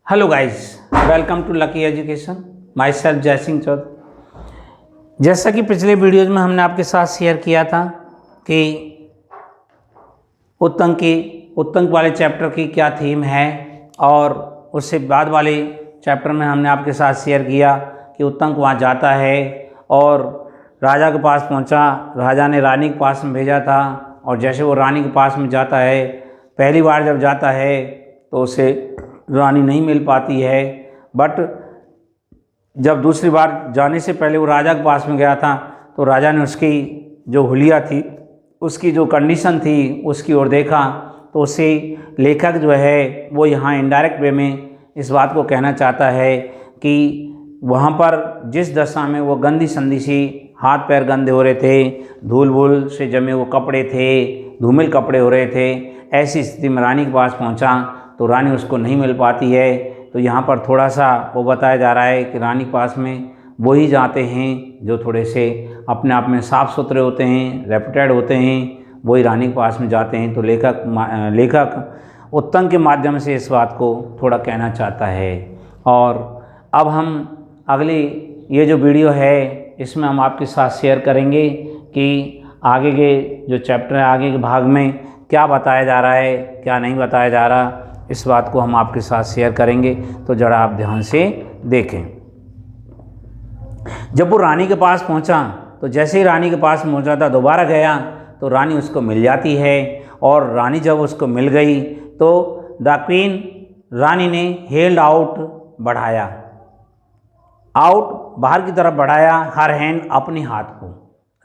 Hello guys, welcome to lucky education. Myself Jai Singh Chaudhary. जैसा कि पिछले वीडियोज़ में हमने आपके साथ शेयर किया था कि उत्तंक वाले चैप्टर की क्या थीम है, और उससे बाद वाले चैप्टर में हमने आपके साथ शेयर किया कि उत्तंक वहाँ जाता है और राजा के पास पहुँचा। राजा ने रानी के पास में भेजा था, और जैसे वो रानी के पास में जाता है, पहली बार जब जाता है तो उसे रानी नहीं मिल पाती है। बट जब दूसरी बार जाने से पहले वो राजा के पास में गया था तो राजा ने उसकी जो हुलिया थी, उसकी जो कंडीशन थी, उसकी ओर देखा। तो उससे लेखक जो है वो यहाँ इनडायरेक्ट वे में इस बात को कहना चाहता है कि वहाँ पर जिस दशा में वो गंदी संदी सी, हाथ पैर गंदे हो रहे थे, धूल वूल से जमे वो कपड़े थे, धूमिल कपड़े हो रहे थे, ऐसी स्थिति में रानी के पास पहुँचा तो रानी उसको नहीं मिल पाती है। तो यहाँ पर थोड़ा सा वो बताया जा रहा है कि रानी के पास में वो ही जाते हैं जो थोड़े से अपने आप में साफ़ सुथरे होते हैं, रेपुटेड होते हैं, वही रानी के पास में जाते हैं। तो लेखक उत्तंक के माध्यम से इस बात को थोड़ा कहना चाहता है। और अब हम अगली ये जो वीडियो है इसमें हम आपके साथ शेयर करेंगे कि आगे के जो चैप्टर है, आगे के भाग में क्या बताया जा रहा है, क्या नहीं बताया जा रहा, इस बात को हम आपके साथ शेयर करेंगे। तो ज़रा आप ध्यान से देखें। जब वो रानी के पास पहुंचा तो जैसे ही रानी के पास पहुंचा था, दोबारा गया तो रानी उसको मिल जाती है। और रानी जब उसको मिल गई तो द क्वीन, रानी ने हेल्ड आउट, बढ़ाया, आउट बाहर की तरफ बढ़ाया, हर हैंड, अपने हाथ को।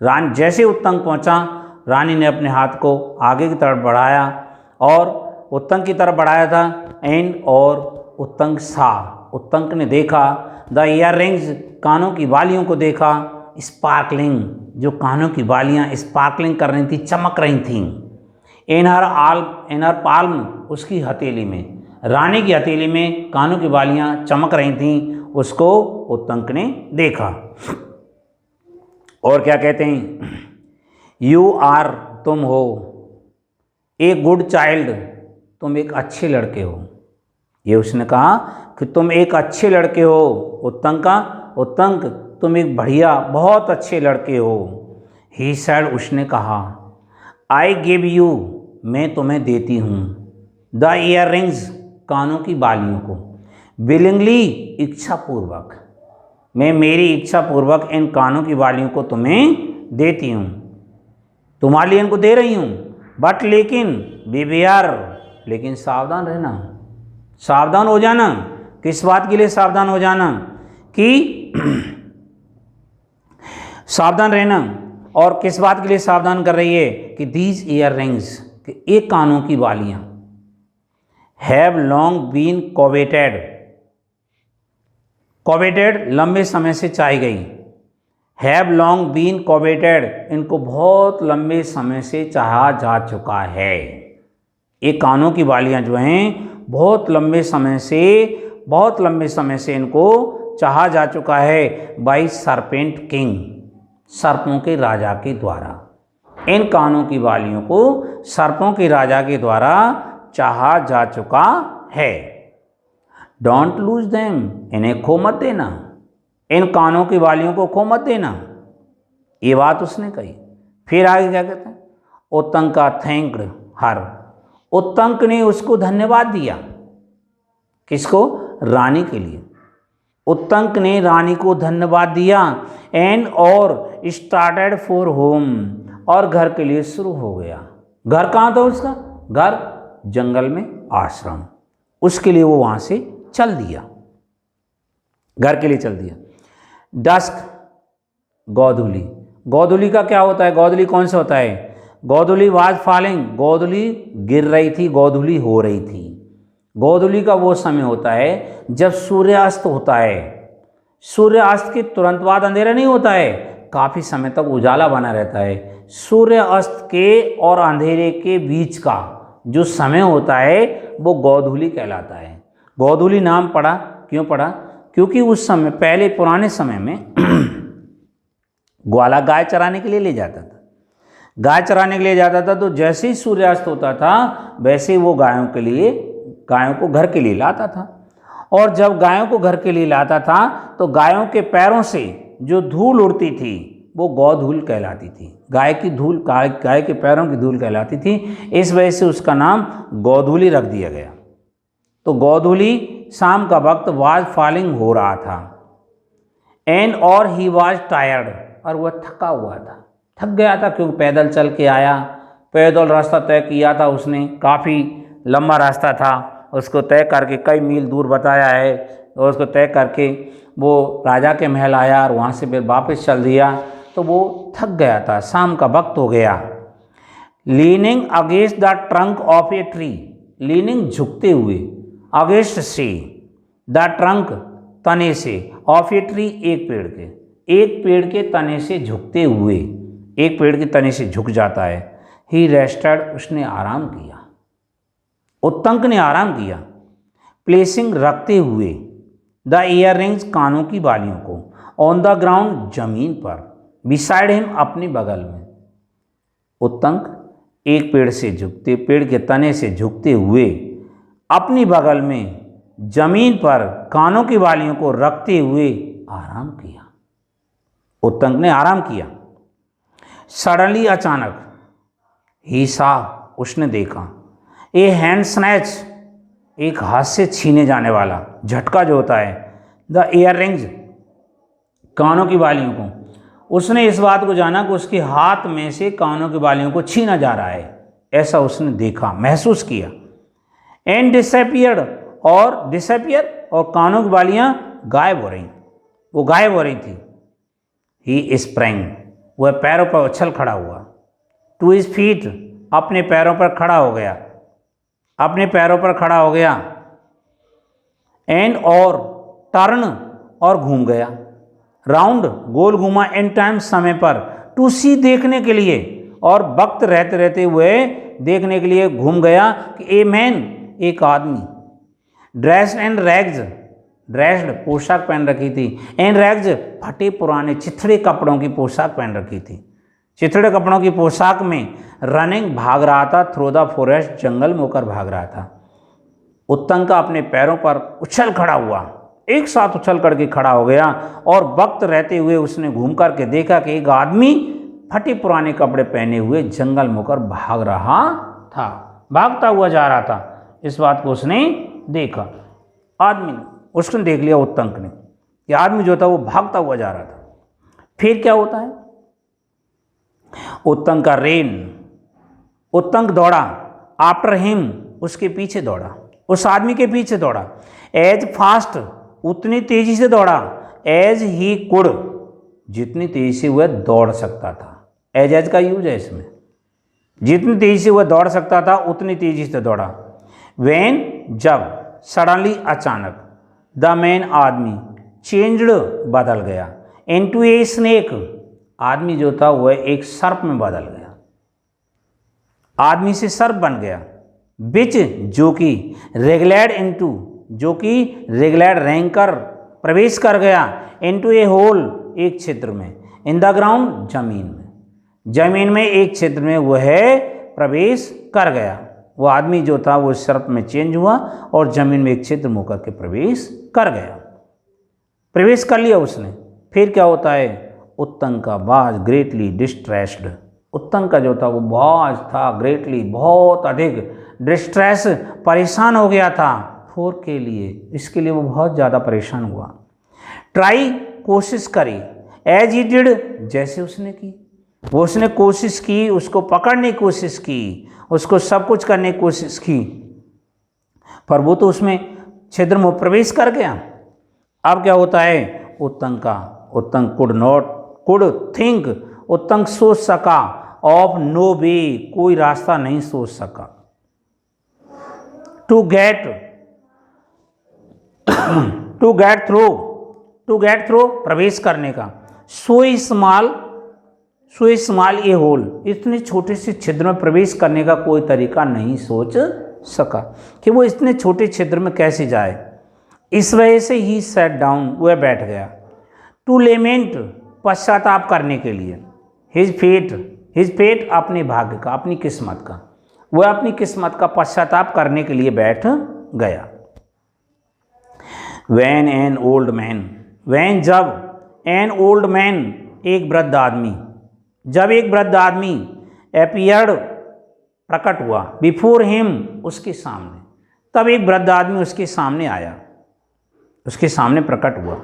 रानी जैसे उत्तंक पहुंचा, रानी ने अपने हाथ को आगे की तरफ बढ़ाया और उत्तंक की तरफ बढ़ाया था। एंड और उत्तंक सा, उत्तंक ने देखा द ईयर रिंग्स, कानों की बालियों को देखा, स्पार्कलिंग, जो कानों की बालियां स्पार्कलिंग कर रही थी, चमक रही थीं। इन हर पाल्म, उसकी हथेली में, रानी की हथेली में कानों की बालियां चमक रही थीं। उसको उत्तंक ने देखा और क्या कहते हैं, यू आर, तुम हो, ए गुड चाइल्ड, तुम एक अच्छे लड़के हो। ये उसने कहा कि तुम एक अच्छे लड़के हो। उत्तंक तुम एक बढ़िया, बहुत अच्छे लड़के हो। ही सेड, उसने कहा, आई गिव यू, मैं तुम्हें देती हूँ, द ईयर रिंग्स, कानों की बालियों को, विलिंगली, इच्छापूर्वक, मैं मेरी इच्छापूर्वक इन कानों की बालियों को तुम्हें देती हूँ, तुम्हारे लिए इनको दे रही हूँ। बट लेकिन बीवेयर, लेकिन सावधान रहना, सावधान हो जाना। किस बात के लिए सावधान हो जाना? कि सावधान रहना। और किस बात के लिए सावधान कर रही है? कि दीज ईयर रिंग्स, कि एक कानों की बालियां, have long been coveted, coveted लंबे समय से चाही गई, हैव लॉन्ग बीन कोवेटेड, इनको बहुत लंबे समय से चाहा जा चुका है। ये कानों की बालियां जो हैं बहुत लंबे समय से इनको चाहा जा चुका है। बाई सरपेंट किंग, सर्पों के राजा के द्वारा, इन कानों की बालियों को सर्पों के राजा के द्वारा चाहा जा चुका है। डोंट लूज देम, इन्हें खो मत देना, इन कानों की बालियों को खो मत देना। ये बात उसने कही। फिर आगे क्या कहते हैं, उत्तंक का थैंक्ड हर, उत्तंक ने उसको धन्यवाद दिया। किसको? रानी के लिए। उत्तंक ने रानी को धन्यवाद दिया। एंड और स्टार्टेड फॉर होम, और घर के लिए शुरू हो गया। घर कहाँ था उसका? घर जंगल में, आश्रम, उसके लिए वो वहाँ से चल दिया, घर के लिए चल दिया। डस्क, गोधूली, गोधूली का क्या होता है? गोधूली कौन सा होता है? गोधूली वाज फॉलिंग, गोधूली गिर रही थी, गोधूली हो रही थी। गोधूली का वो समय होता है जब सूर्यास्त होता है। सूर्यास्त के तुरंत बाद अंधेरा नहीं होता है, काफ़ी समय तक उजाला बना रहता है। सूर्यास्त के और अंधेरे के बीच का जो समय होता है वो गोधूली कहलाता है। गोधूली नाम पड़ा, क्यों पड़ा? क्योंकि उस समय, पहले पुराने समय में ग्वाला गाय चराने के लिए ले जाता था, गाय चराने के लिए जाता था। तो जैसे ही सूर्यास्त होता था वैसे ही वो गायों को घर के लिए लाता था। और जब गायों को घर के लिए लाता था तो गायों के पैरों से जो धूल उड़ती थी वो गौधूल कहलाती थी। गाय की धूल, गाय के पैरों की धूल कहलाती थी, इस वजह से उसका नाम गौधूली रख दिया गया। तो गौधूली शाम का वक्त वाज फॉलिंग हो रहा था। एंड और ही वाज टायर्ड, और वह थका हुआ था, थक गया था, क्योंकि पैदल चल के आया, पैदल रास्ता तय किया था उसने, काफ़ी लंबा रास्ता था, उसको तय करके कई मील दूर बताया है, और उसको तय करके वो राजा के महल आया और वहाँ से फिर वापस चल दिया, तो वो थक गया था, शाम का वक्त हो गया। Leaning against the trunk of a tree, leaning झुकते हुए, अगेंस्ट से, द ट्रंक तने से, ऑफ ए ट्री एक पेड़ के, एक पेड़ के तने से झुकते हुए, एक पेड़ के तने से झुक जाता है। ही रेस्टेड, उसने आराम किया, उत्तंक ने आराम किया। प्लेसिंग रखते हुए, द ईयर रिंग्स कानों की बालियों को, ऑन द ग्राउंड जमीन पर, बिसाइड हिम अपने बगल में। उत्तंक एक पेड़ से झुकते, पेड़ के तने से झुकते हुए अपनी बगल में जमीन पर कानों की बालियों को रखते हुए आराम किया। उत्तंक ने आराम किया। सडनली अचानक, ही सा, उसने देखा, ए हैंड स्नैच, एक हाथ से छीने जाने वाला झटका जो होता है, द ईयर रिंग्स, कानों की बालियों को। उसने इस बात को जाना कि उसके हाथ में से कानों की बालियों को छीना जा रहा है, ऐसा उसने देखा, महसूस किया। एंड डिसअपियर्ड, और डिसअपियर, और कानों की बालियां गायब हो रही, वो गायब हो रही थी। ही स्प्रैंग, वह पैरों पर उछल खड़ा हुआ। टू हिज फीट, अपने पैरों पर खड़ा हो गया, अपने पैरों पर खड़ा हो गया। एंड और टर्न, और घूम गया, राउंड, गोल घूमा, इन टाइम, समय पर, टू सी, देखने के लिए, और वक्त रहते रहते हुए देखने के लिए घूम गया कि ए मैन, एक आदमी, ड्रेस्ड एंड रैग्स, ड्रेस्ड, पोशाक पहन रखी थी, एंड रैग्स, फटे पुराने चिथड़े कपड़ों की पोशाक पहन रखी थी, चिथड़े कपड़ों की पोशाक में, रनिंग, भाग रहा था, थ्रू द फॉरेस्ट, जंगल में होकर भाग रहा था। उत्तंक अपने पैरों पर उछल खड़ा हुआ, एक साथ उछल करके खड़ा हो गया, और वक्त रहते हुए उसने घूम करके देखा कि एक आदमी फटे पुराने कपड़े पहने हुए जंगल में होकर भाग रहा था, भागता हुआ जा रहा था। इस बात को उसने देखा, आदमी ने, उसने देख लिया उत्तंक ने, कि आदमी जो था वो भागता हुआ जा रहा था। फिर क्या होता है, उत्तंक का रेन, उत्तंक दौड़ा, आफ्टर हिम, उसके पीछे दौड़ा, उस आदमी के पीछे दौड़ा। एज फास्ट, उतनी तेजी से दौड़ा, एज ही कुड, जितनी तेजी से वह दौड़ सकता था। एज का यूज है इसमें, जितनी तेजी से वह दौड़ सकता था उतनी तेजी से दौड़ा। वेन, जब, सडनली, अचानक, द मैन, आदमी, चेंज्ड, बदल गया, इनटू ए स्नेक, आदमी जो था वह एक सर्प में बदल गया, आदमी से सर्प बन गया। बिच, जो कि, रेगुलेड इनटू, जो कि रेगुलेड, रैंकर, प्रवेश कर गया, इनटू ए होल, एक क्षेत्र में, इन द ग्राउंड, जमीन में, जमीन में एक क्षेत्र में वह प्रवेश कर गया। वो आदमी जो था वो सर्प में चेंज हुआ और जमीन में एक क्षेत्र में होकर के प्रवेश कर गया, प्रवेश कर लिया उसने। फिर क्या होता है, उत्तंक का वाज ग्रेटली डिस्ट्रेस्ड, उत्तंक का जो था वो वाज था ग्रेटली, बहुत अधिक, डिस्ट्रेस, परेशान हो गया था, फॉर के लिए, इसके लिए वो बहुत ज़्यादा परेशान हुआ। ट्राई, कोशिश करी, एज ही डिड, जैसे उसने की, वो उसने कोशिश की, उसको पकड़ने की कोशिश की, उसको सब कुछ करने की कोशिश की, पर वो तो उसमें क्षेत्र में प्रवेश कर गया। अब क्या होता है, उत्तंक कुड थिंक, उत्तंक सोच सका, ऑफ नो वे, कोई रास्ता नहीं सोच सका। टू गेट थ्रू, प्रवेश करने का। सो स्मॉल ए होल, इतने छोटे से छिद्र में प्रवेश करने का कोई तरीका नहीं सोच सका कि वो इतने छोटे छिद्र में कैसे जाए। इस वजह से ही सेट डाउन, वह बैठ गया। टू लेमेंट, पश्चाताप करने के लिए। हिज फेट, अपने भाग्य का, अपनी किस्मत का, वह अपनी किस्मत का पश्चाताप करने के लिए बैठ गया। When an old man, when जब, एन ओल्ड मैन एक वृद्ध आदमी, जब एक वृद्ध आदमी, अपीयर्ड प्रकट हुआ, बिफोर हिम उसके सामने, तब एक वृद्ध आदमी उसके सामने आया, उसके सामने प्रकट हुआ।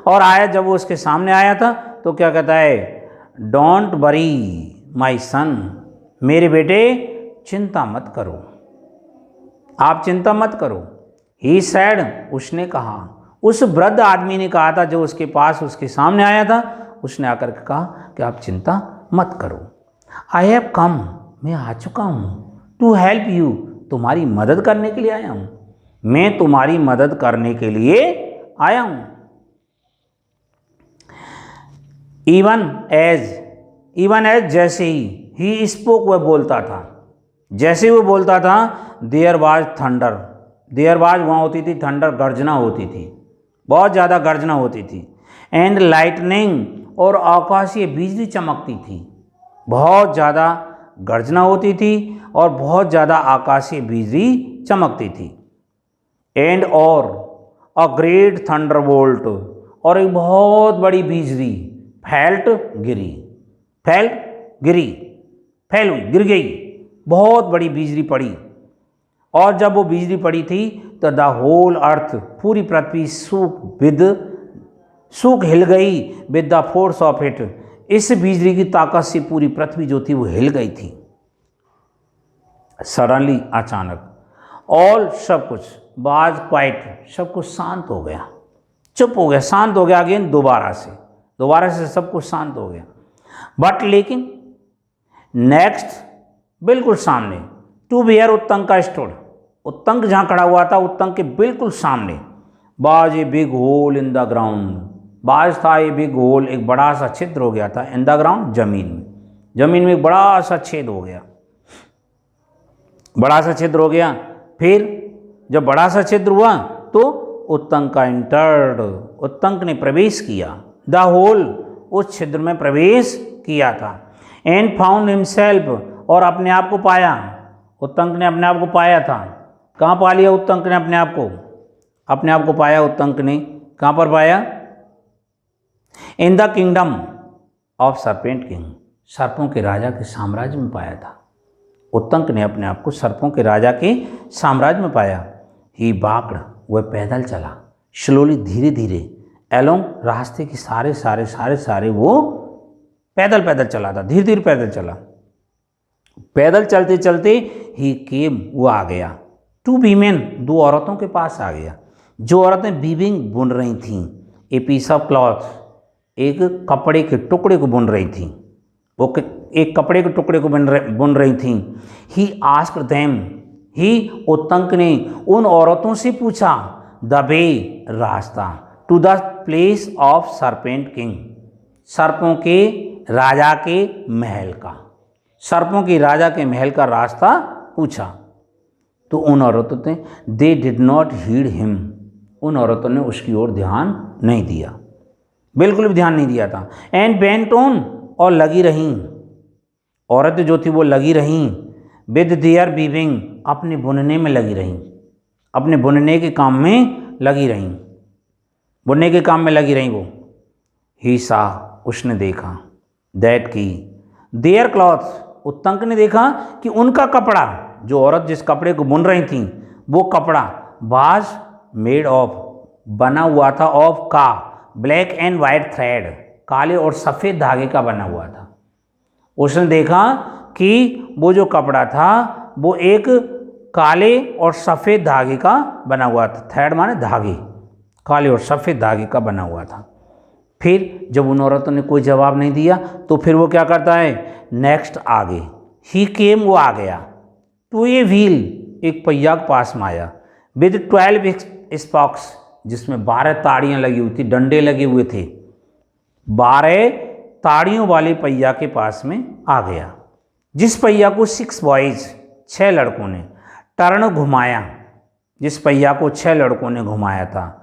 और आया, जब वो उसके सामने आया था तो क्या कहता है, डोंट वरी माई सन, मेरे बेटे चिंता मत करो, आप चिंता मत करो। ही सैड, उसने कहा, उस वृद्ध आदमी ने कहा था जो उसके पास उसके सामने आया था, उसने आकर के कहा कि आप चिंता मत करो। आई हैव कम, मैं आ चुका हूँ, टू हेल्प यू, तुम्हारी मदद करने के लिए आया हूँ, मैं तुम्हारी मदद करने के लिए आया हूँ। इवन एज जैसे ही स्पोक, वह बोलता था, जैसे वो बोलता था, there was thunder, there was वहाँ होती थी थंडर, गर्जना होती थी, बहुत ज़्यादा गर्जना होती थी, एंड लाइटनिंग, और आकाशीय बिजली चमकती थी, बहुत ज़्यादा गर्जना होती थी और बहुत ज़्यादा आकाशीय बिजली चमकती थी। एंड और अ ग्रेट थंडरबोल्ट, और एक बहुत बड़ी बिजली, फैल्ट गिरी, फैल्ट गिरी, फैल हुई, गिर गई, बहुत बड़ी बिजली पड़ी। और जब वो बिजली पड़ी थी तो द होल अर्थ, पूरी पृथ्वी सूख हिल गई, with the force of it, इस बिजली की ताकत से पूरी पृथ्वी जो थी वो हिल गई थी। सडनली, अचानक, ऑल, सब कुछ, वाज क्वाइट, सब कुछ शांत हो गया, चुप हो गया, शांत हो गया। अगेन दोबारा से सब कुछ शांत हो गया। बट लेकिन नेक्स्ट, बिल्कुल सामने, टू वेयर उत्तंक का स्टूड, उत्तंक जहाँ खड़ा हुआ था, उत्तंक के बिल्कुल सामने, बाज a big hole in the ground, बाज था ए बिग होल, एक बड़ा सा छिद्र हो गया था, इन द ग्राउंड, जमीन में एक बड़ा सा छेद हो गया, बड़ा सा छिद्र हो गया। फिर जब बड़ा सा छिद्र हुआ तो उत्तंक का इंटर्ड, उत्तंक ने प्रवेश किया, द होल, उस छिद्र में प्रवेश किया था। एंड फाउंड हिमसेल्फ, और अपने आप को पाया, उत्तंक ने अपने आप को पाया था। कहाँ पा लिया उत्तंक ने अपने आप को पाया, उत्तंक ने कहाँ पर पाया, in the kingdom of serpent king, सर्पों के राजा के साम्राज्य में पाया था। उत्तंक ने अपने आप को सर्पों के राजा के साम्राज्य में पाया। ही बाक्ड, वह पैदल चला, स्लोली, धीरे धीरे, एलोंग, रास्ते के सारे वो पैदल चला था, धीरे धीरे पैदल चला। पैदल चलते चलते ही केम, वो आ गया, टू वीमेन, दो औरतों के पास आ गया, जो औरतें वीविंग, बुन रही थीं, ए पीस ऑफ क्लॉथ, एक कपड़े के टुकड़े को बुन रही थीं, वो एक कपड़े के टुकड़े को बुन रही थीं। He asked them, he, Uttanka ने उन औरतों से पूछा, द वे, रास्ता, to the place of serpent king, सर्पों के राजा के महल का, सर्पों के राजा के महल का रास्ता पूछा। तो उन औरतों ने, they did not heed him, उन औरतों ने उसकी ओर ध्यान नहीं दिया, बिल्कुल भी ध्यान नहीं दिया था। एंड बेंट ऑन, और लगी रहीं, औरतें जो थी वो लगी रहीं, विद देयर वीविंग, अपने बुनने में लगी रहीं, अपने बुनने के काम में लगी रहीं, बुनने के काम में लगी रहीं वो। ही सा, उसने देखा, दैट की, देयर क्लॉथ्स, उत्तंक ने देखा कि उनका कपड़ा, जो औरत जिस कपड़े को बुन रही थी, वो कपड़ा, वाज मेड ऑफ, बना हुआ था, ऑफ का, ब्लैक एंड वाइट थ्रेड, काले और सफ़ेद धागे का बना हुआ था। उसने देखा कि वो जो कपड़ा था वो एक काले और सफ़ेद धागे का बना हुआ था, थ्रेड माने धागे, काले और सफ़ेद धागे का बना हुआ था। फिर जब उन औरतों ने कोई जवाब नहीं दिया तो फिर वो क्या करता है, नेक्स्ट आगे, ही केम, वो आ गया, टू ए व्हील, एक पहिया के पास में आया, विद 12 स्पॉक्स, जिसमें 12 ताड़ियाँ लगी हुई थी, डंडे लगे हुए थे, 12 ताड़ियों वाले पहिया के पास में आ गया, जिस पहिया को 6 बॉयज़, 6 लड़कों ने टर्न घुमाया, जिस पहिया को 6 लड़कों ने घुमाया था,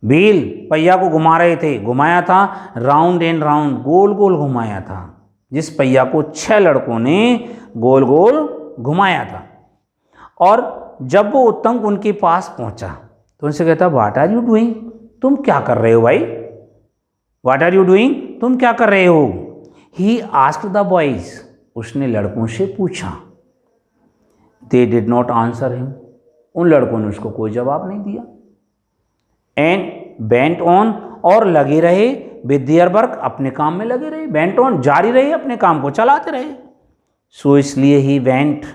व्हील, पहिया को घुमा रहे थे, घुमाया था, राउंड एंड राउंड, गोल गोल घुमाया था, जिस पहिया को 6 लड़कों ने गोल गोल घुमाया था। और जब वो उत्तंक उनके पास पहुंचा, तो उनसे कहता व्हाट आर यू डूइंग, तुम क्या कर रहे हो भाई, व्हाट आर यू डूइंग, तुम क्या कर रहे हो। ही आस्क्ड द बॉयज, उसने लड़कों से पूछा। दे डिड नॉट आंसर हिम, उन लड़कों ने उसको कोई जवाब नहीं दिया। एंड बेंट ऑन, और लगे रहे विद देयर वर्क, अपने काम में लगे रहे, बेंट ऑन जारी रहे, अपने काम को चलाते रहे। सो इसलिए ही वेंट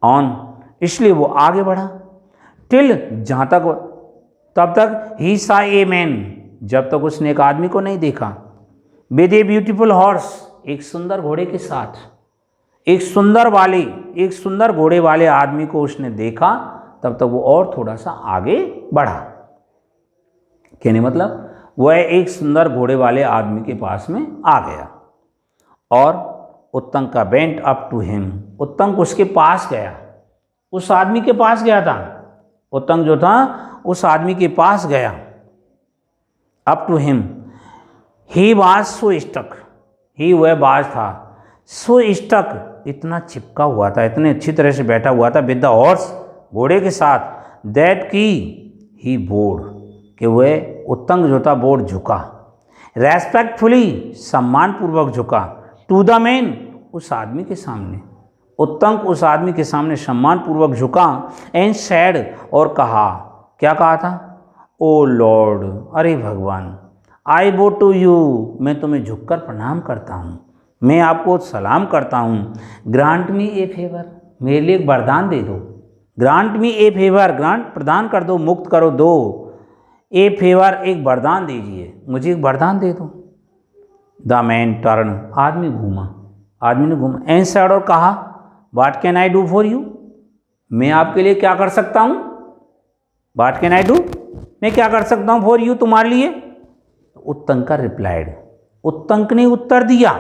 ऑन, इसलिए वो आगे बढ़ा। टिल, जहाँ तक, तब तक ही सा ए मैन, जब तक उसने एक आदमी को नहीं देखा। विद ए ब्यूटीफुल हॉर्स, एक सुंदर घोड़े के साथ, एक सुंदर घोड़े वाले आदमी को उसने देखा, तब तक वो और थोड़ा सा आगे बढ़ा। कहने मतलब वह एक सुंदर घोड़े वाले आदमी के पास में आ गया और उत्तंक का went up to him, Uttanka उसके पास गया, उस आदमी के पास गया था, उत्तंक जो था उस आदमी के पास गया। Up to him, he was so stuck, he वह बाज था, सो स्टक, इतना चिपका हुआ था, इतने अच्छी तरह से बैठा हुआ था, विद द हॉर्स, घोड़े के साथ, दैट की ही बोर्ड, कि वह उत्तंक जो था बोर्ड झुका, रेस्पेक्टफुली, सम्मान पूर्वक झुका, टू द मैन, उस आदमी के सामने, उत्तंक उस आदमी के सामने सम्मान पूर्वक झुका। एंड सैड, और कहा, क्या कहा था, ओ लॉर्ड, अरे भगवान, आई बो टू यू, मैं तुम्हें झुककर प्रणाम करता हूँ, मैं आपको सलाम करता हूँ। ग्रांट मी ए फेवर, मेरे लिए एक वरदान दे दो, ग्रांट मी ए फेवर, ग्रांट प्रदान कर दो, मुक्त करो दो, ए फेवर, एक वरदान दीजिए, मुझे एक वरदान दे दो। द मैन टर्न, आदमी घूमा, आदमी ने घूमा। एंड सैड, और कहा, what can I do for you, मैं आपके लिए क्या कर सकता हूँ, व्हाट कैन आई डू, मैं क्या कर सकता हूँ फॉर यू, तुम्हारे लिए। उत्तंक का रिप्लाइड, उत्तंक ने उत्तर दिया,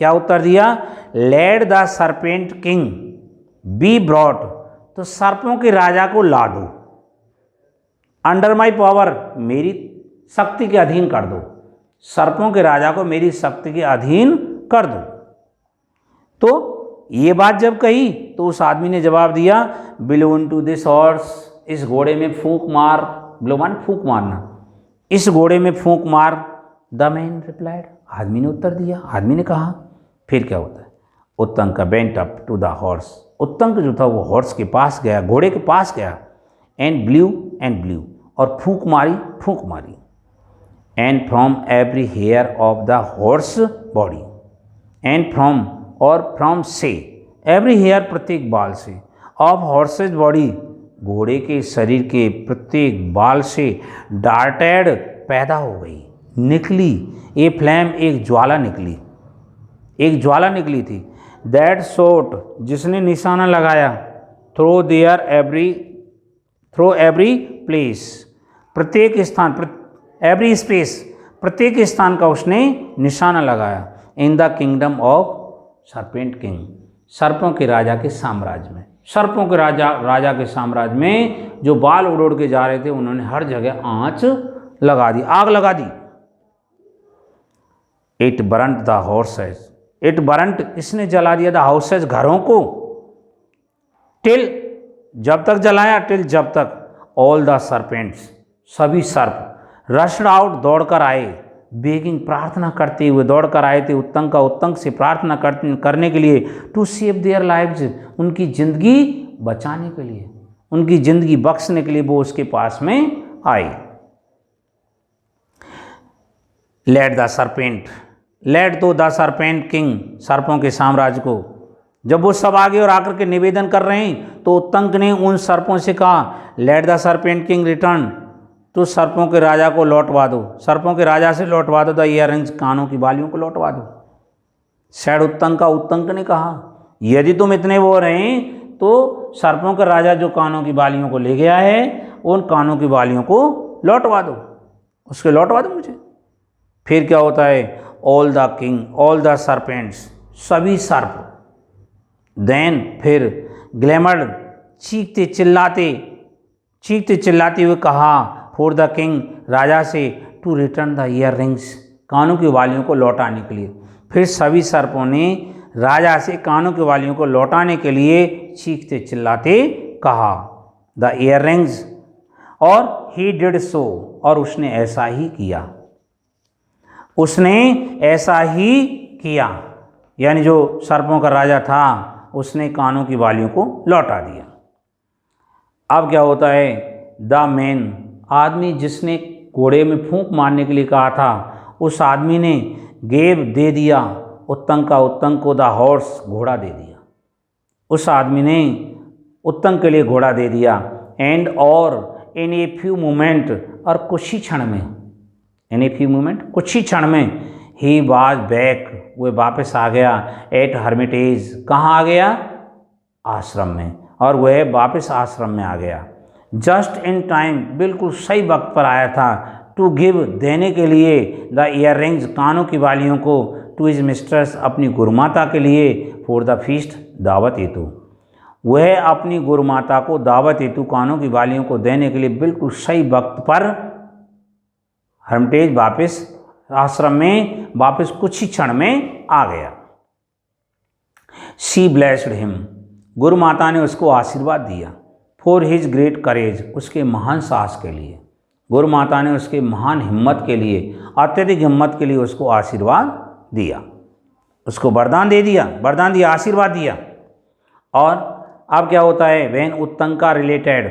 क्या उत्तर दिया, let the serpent king be brought, तो सर्पों के राजा को ला दो, अंडर माई पावर, मेरी शक्ति के अधीन कर दो, सर्पों के राजा को मेरी शक्ति के अधीन कर दो। तो ये बात जब कही तो उस आदमी ने जवाब दिया, ब्लो इनटू दिस हॉर्स, इस घोड़े में फूंक मार, ब्लो मान फूंक मारना, इस घोड़े में फूंक मार। द मैन रिप्लाइड, आदमी ने उत्तर दिया, आदमी ने कहा। फिर क्या होता है, उत्तंक का went up to the horse, Uttanka जो था वो हॉर्स के पास गया, घोड़े के पास गया। एंड ब्ल्यू, और फूंक मारी। And from every hair of the horse body, and from, और फ्रॉम से, एवरी हेयर, प्रत्येक बाल से, ऑफ हॉर्सेज बॉडी, घोड़े के शरीर के प्रत्येक बाल से, डार्टेड, पैदा हो गई, निकली, ए फ्लैम, एक ज्वाला निकली, एक ज्वाला निकली थी। दैट शॉट, जिसने निशाना लगाया, थ्रो एवरी प्लेस, प्रत्येक स्थान, एवरी स्पेस, प्रत्येक स्थान का उसने निशाना लगाया। In the kingdom of serpent king, सर्पों के राजा के साम्राज्य में, सर्पों के राजा के साम्राज्य में जो बाल उड़ के जा रहे थे, उन्होंने हर जगह आंच लगा दी, आग लगा दी। It burnt the horse's, it burnt, इसने जला दिया, द हाउसेज, घरों को, टिल, जब तक जलाया, टिल, जब तक, ऑल द सर्पेंट्स, सभी सर्प, रश्ड आउट, दौड़कर आए, बेगिंग, प्रार्थना करते हुए दौड़कर आए थे उत्तंक से प्रार्थना करने के लिए, टू सेव देयर लाइव्स, उनकी ज़िंदगी बचाने के लिए, उनकी ज़िंदगी बख्शने के लिए वो उसके पास में आए। लेट द सरपेंट, लेट दो द सरपेंट किंग, सर्पों के साम्राज्य को। जब वो सब आगे और आकर के निवेदन कर रहे हैं तो उत्तंक ने उन सर्पों से कहा, let the serpent king return, तो सर्पों के राजा को लौटवा दो, सर्पों के राजा से लौटवा दो, द ईयररिंग्स, कानों की बालियों को लौटवा दो। सैड उत्तंक ने कहा, यदि तुम इतने वो रहे तो सर्पों का राजा जो कानों की बालियों को ले गया है, उन कानों की बालियों को लौटवा दो, उसके लौटवा दो मुझे। फिर क्या होता है, all the king, all the serpents, सभी सर्प, देन, फिर, ग्लैमर्ड, चीखते चिल्लाते हुए कहा, फॉर द किंग, राजा से, टू रिटर्न द ईयररिंग्स, कानों की बालियों को लौटाने के लिए। फिर सभी सर्पों ने राजा से कानों की बालियों को लौटाने के लिए चीखते चिल्लाते कहा, द ईयररिंग्स, और ही डिड सो, और उसने ऐसा ही किया, उसने ऐसा ही किया, यानी जो सर्पों का राजा था उसने कानों की बालियों को लौटा दिया। अब क्या होता है, द मैन, आदमी जिसने घोड़े में फूंक मारने के लिए कहा था, उस आदमी ने गेव दे दिया उत्तंग को द हॉर्स, घोड़ा दे दिया। उस आदमी ने उत्तंग के लिए घोड़ा दे दिया। एंड और इन ए फ्यू मोमेंट, और कुछ ही क्षण में, इन ए फ्यू मोमेंट, कुछ ही क्षण में, ही वाज बैक, वो वापस आ गया, एट हर्मिटेज, कहाँ आ गया, आश्रम में, और वह वापस आश्रम में आ गया। जस्ट इन टाइम, बिल्कुल सही वक्त पर आया था, टू गिव, देने के लिए, द ईयर रिंग्स, कानों की बालियों को, टू हिज मिस्ट्रेस, अपनी गुरुमाता के लिए, फॉर द फीस्ट, दावत हेतु। वह अपनी गुरुमाता को दावत हेतु कानों की बालियों को देने के लिए बिल्कुल सही वक्त पर हर्मिटेज, वापस आश्रम में, वापस कुछ ही क्षण में आ गया। शी ब्लेस्ड हिम, गुरु माता ने उसको आशीर्वाद दिया। फॉर हिज ग्रेट करेज, उसके महान साहस के लिए, गुरु माता ने उसके महान हिम्मत के लिए, अत्यधिक हिम्मत के लिए उसको आशीर्वाद दिया, उसको वरदान दे दिया, वरदान दिया, आशीर्वाद दिया। और अब क्या होता है, वैन उत्तंग का रिलेटेड,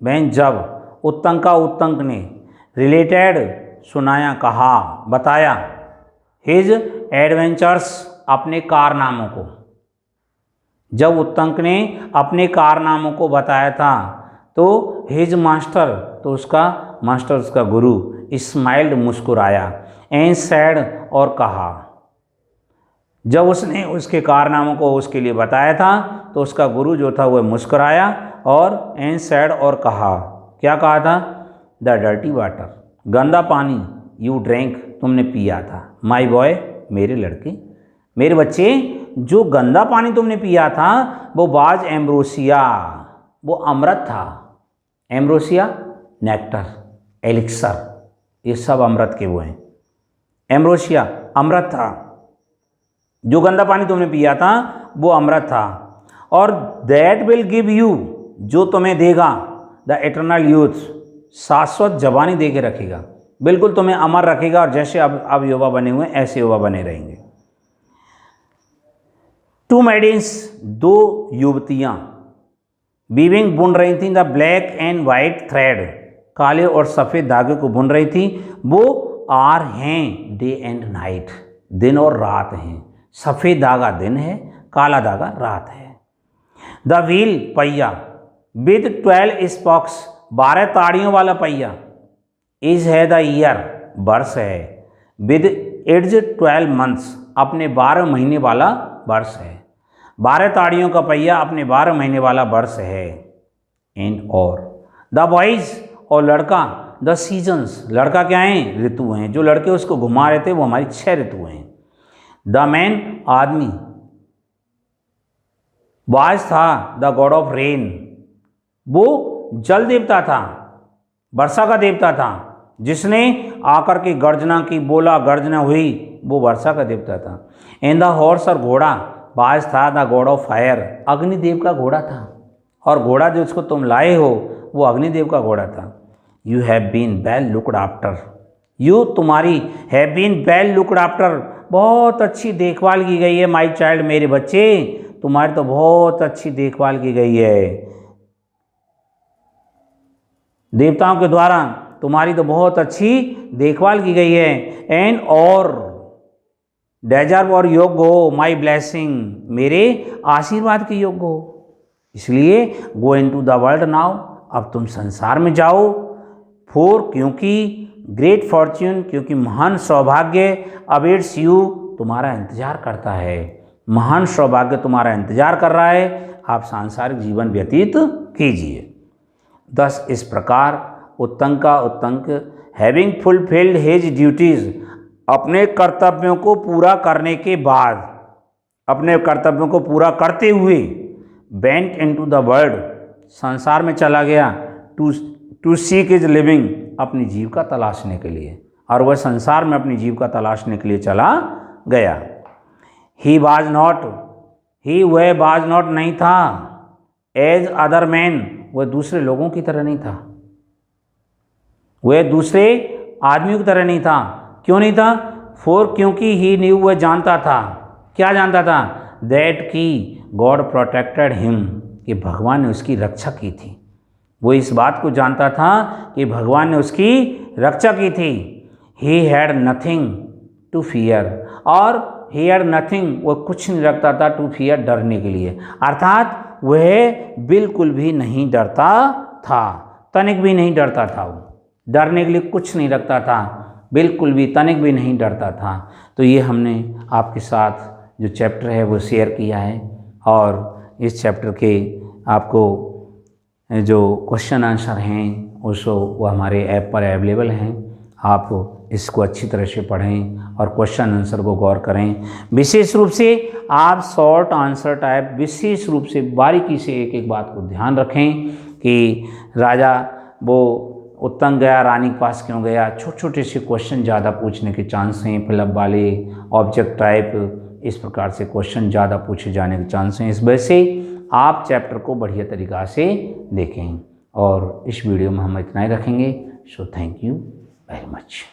वैन जब उत्तंग ने रिलेटेड, सुनाया, कहा, बताया, हिज एडवेंचर्स, अपने कारनामों को, जब उत्तंक ने अपने कारनामों को बताया था, तो हिज मास्टर, तो उसका मास्टर, उसका गुरु, स्माइल्ड, मुस्कुराया, एंड सैड, और कहा, जब उसने उसके कारनामों को उसके लिए बताया था तो उसका गुरु जो था वह मुस्कुराया, और एंड सैड, और कहा, क्या कहा था, द डर्टी वाटर, गंदा पानी, यू ड्रिंक, तुमने पिया था, माई बॉय, मेरे लड़के, मेरे बच्चे, जो गंदा पानी तुमने पिया था वो बाज एम्ब्रोसिया, वो अमृत था। एम्ब्रोसिया, नेक्टर, एलिक्सर, ये सब अमृत के वो हैं। एम्ब्रोसिया अमृत था, जो गंदा पानी तुमने पिया था वो अमृत था। और दैट विल गिव यू, जो तुम्हें देगा, द एटर्नल यूथ, शाश्वत जवानी दे के रखेगा, बिल्कुल तुम्हें अमर रखेगा, और जैसे अब युवा बने हुए ऐसे युवा बने रहेंगे। टू मेडिन्स, दो युवतियाँ, वीविंग, बुन रही थी, the black and white thread, काले और सफ़ेद धागे को बुन रही थी, वो आर हैं, डे एंड नाइट, दिन और रात हैं। सफ़ेद धागा दिन है, काला धागा रात है। द व्हील, पहिया, विद 12 स्पॉक्स, 12 ताड़ियों वाला पहिया, इज है द ईयर, वर्ष है, विद इट्स 12 मंथ्स, अपने 12 महीने वाला वर्ष है। 12 ताड़ियों का पहिया अपने 12 महीने वाला वर्ष है। एंड और द बॉयज, और लड़का, द सीजन्स, लड़का क्या है, ऋतु हैं, जो लड़के उसको घुमा रहे थे वो हमारी 6 ऋतु हैं। द मैन, आदमी, वाज था, द गॉड ऑफ रेन, वो जल देवता था, वर्षा का देवता था, जिसने आकर के गर्जना की, बोला, गर्जना हुई, वो वर्षा का देवता था। एंड द हॉर्स, और घोड़ा, वाज था, the God of fire, Agnidev का घोड़ा था, और घोड़ा जो इसको तुम लाए हो वो अग्निदेव का घोड़ा था। You have been well looked after, you, तुम्हारी, have been well looked after, बहुत अच्छी देखभाल की गई है, माई चाइल्ड, मेरे बच्चे, तुम्हारी तो बहुत अच्छी देखभाल की गई है, देवताओं के द्वारा तुम्हारी तो बहुत अच्छी देखभाल की गई है। एंड और डेजर्व, और योग्य हो, माई ब्लेसिंग, मेरे आशीर्वाद के योग्य हो, इसलिए गो इन टू द वर्ल्ड नाउ, अब तुम संसार में जाओ। फोर, क्योंकि, ग्रेट फॉर्च्यून, क्योंकि महान सौभाग्य, अवेट्स यू, तुम्हारा इंतजार करता है, महान सौभाग्य तुम्हारा इंतजार कर रहा है, आप सांसारिक जीवन व्यतीत कीजिए। 10, इस प्रकार Uttanka having fulfilled his duties, अपने कर्तव्यों को पूरा करने के बाद, अपने कर्तव्यों को पूरा करते हुए, वेंट इनटू द वर्ल्ड, संसार में चला गया, टू सीक हिज लिविंग, अपनी जीविका तलाशने के लिए, और वह संसार में अपनी जीविका तलाशने के लिए चला गया। ही वाज नॉट, वह वाज नॉट नहीं था, एज अदर मैन, वह दूसरे लोगों की तरह नहीं था, वह दूसरे आदमियों की तरह नहीं था। क्यों नहीं था? क्योंकि ही न्यू, वह जानता था। क्या जानता था? दैट की गॉड प्रोटेक्टेड हिम, कि भगवान ने उसकी रक्षा की थी। वो इस बात को जानता था कि भगवान ने उसकी रक्षा की थी। He had nothing to fear, और ही हैड नथिंग, वो कुछ नहीं रखता था टू फियर, डरने के लिए। अर्थात वह बिल्कुल भी नहीं डरता था, तनिक भी नहीं डरता था। वो डरने के लिए कुछ नहीं रखता था, बिल्कुल भी तनिक भी नहीं डरता था। तो ये हमने आपके साथ जो चैप्टर है वो शेयर किया है, और इस चैप्टर के आपको जो क्वेश्चन आंसर हैं उसको वो हमारे ऐप पर अवेलेबल हैं। आप इसको अच्छी तरह से पढ़ें और क्वेश्चन आंसर को गौर करें। विशेष रूप से आप शॉर्ट आंसर टाइप विशेष रूप से बारीकी से एक एक बात को ध्यान रखें कि राजा वो उत्तंग गया, रानी के पास क्यों गया। छोटे छोटे से क्वेश्चन ज़्यादा पूछने के चांस हैं। फिलअप वाले, ऑब्जेक्ट टाइप, इस प्रकार से क्वेश्चन ज़्यादा पूछे जाने के चांस हैं। इस वजह से आप चैप्टर को बढ़िया तरीक़ा से देखें। और इस वीडियो में हम इतना ही रखेंगे। So thank you very much.